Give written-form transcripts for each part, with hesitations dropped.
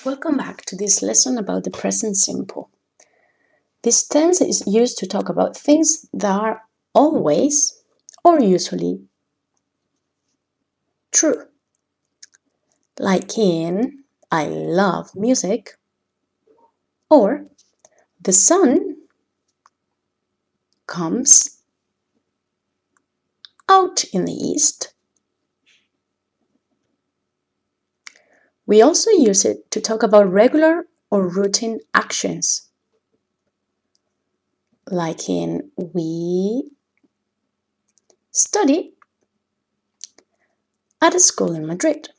Welcome back to this lesson about the present simple. This tense is used to talk about things that are always or usually true. Like in I love music or the sun comes out in the east. We also use it to talk about regular or routine actions. Like in we study at a school in Madrid.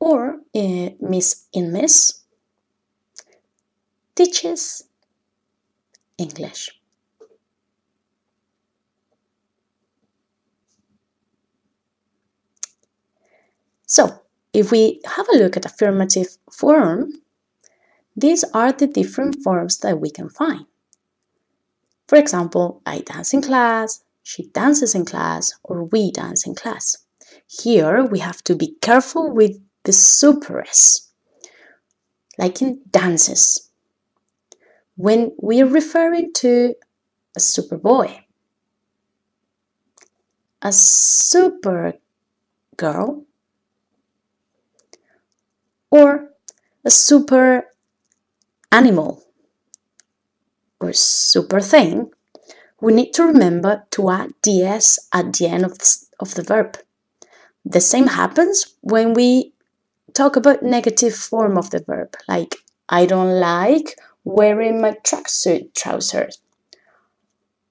Or Miss Inmes teaches English. So, if we have a look at affirmative form, these are the different forms that we can find. For example, I dance in class, she dances in class, or we dance in class. Here we have to be careful with the super S, like in dances. When we are referring to a super boy, a super girl, or a super animal or super thing, we need to remember to add ds at the end of the verb. The same happens when we talk about negative form of the verb, like I don't like wearing my tracksuit trousers,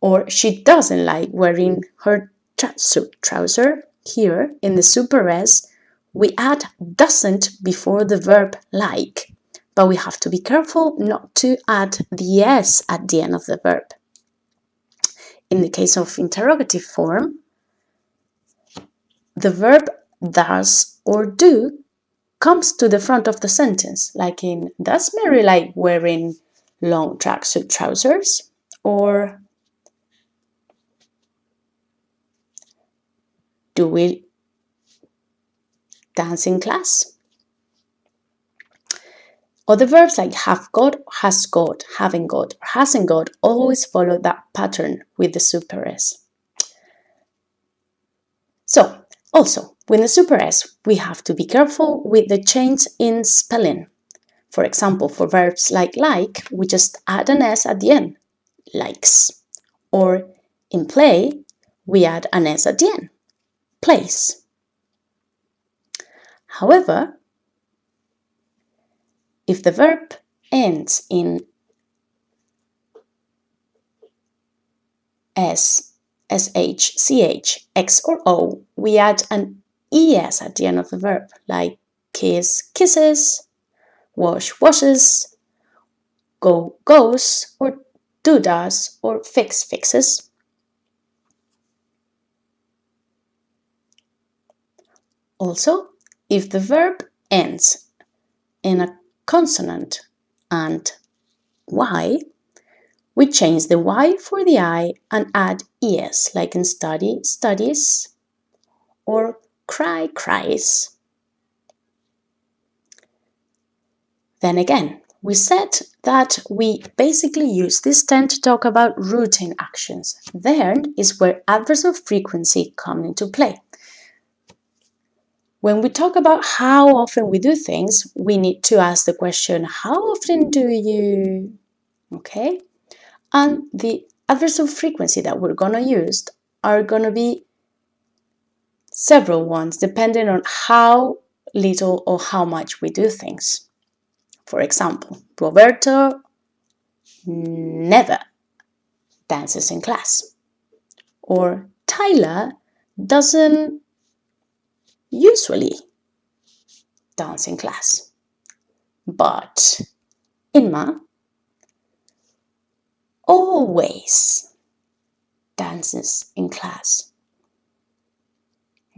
or she doesn't like wearing her tracksuit trouser. Here in the super S, we add doesn't before the verb like, but we have to be careful not to add the S at the end of the verb. In the case of interrogative form, the verb does or do comes to the front of the sentence, like in does Mary like wearing long tracksuit trousers? Or do we dance in class? Other verbs like have got, has got, haven't got, or hasn't got always follow that pattern with the super S. So, also, with the super S, we have to be careful with the change in spelling. For example, for verbs like, we just add an S at the end, likes. Or in play, we add an S at the end, plays. However, if the verb ends in S, SH, CH, X or O, we add an ES at the end of the verb, like kiss, kisses, wash, washes, go, goes, or do, does, or fix, fixes. Also, if the verb ends in a consonant and Y, we change the Y for the I and add ES, like in study, studies, or cry, cries. Then again, we said that we basically use this tense to talk about routine actions. There is where adverbs of frequency come into play. When we talk about how often we do things, we need to ask the question, how often do you? Okay? And the adverbs of frequency that we're going to use are going to be several ones, depending on how little or how much we do things. For example, Roberto never dances in class. Or Tyler doesn't usually dance in class. But Inma always dances in class.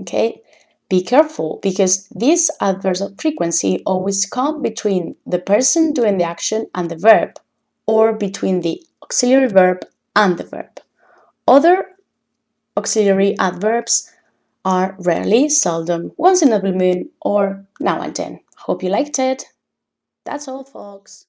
Okay? Be careful because these adverbs of frequency always come between the person doing the action and the verb, or between the auxiliary verb and the verb. Other auxiliary adverbs are rarely, seldom, once in a blue moon, or now and then. Hope you liked it. That's all, folks.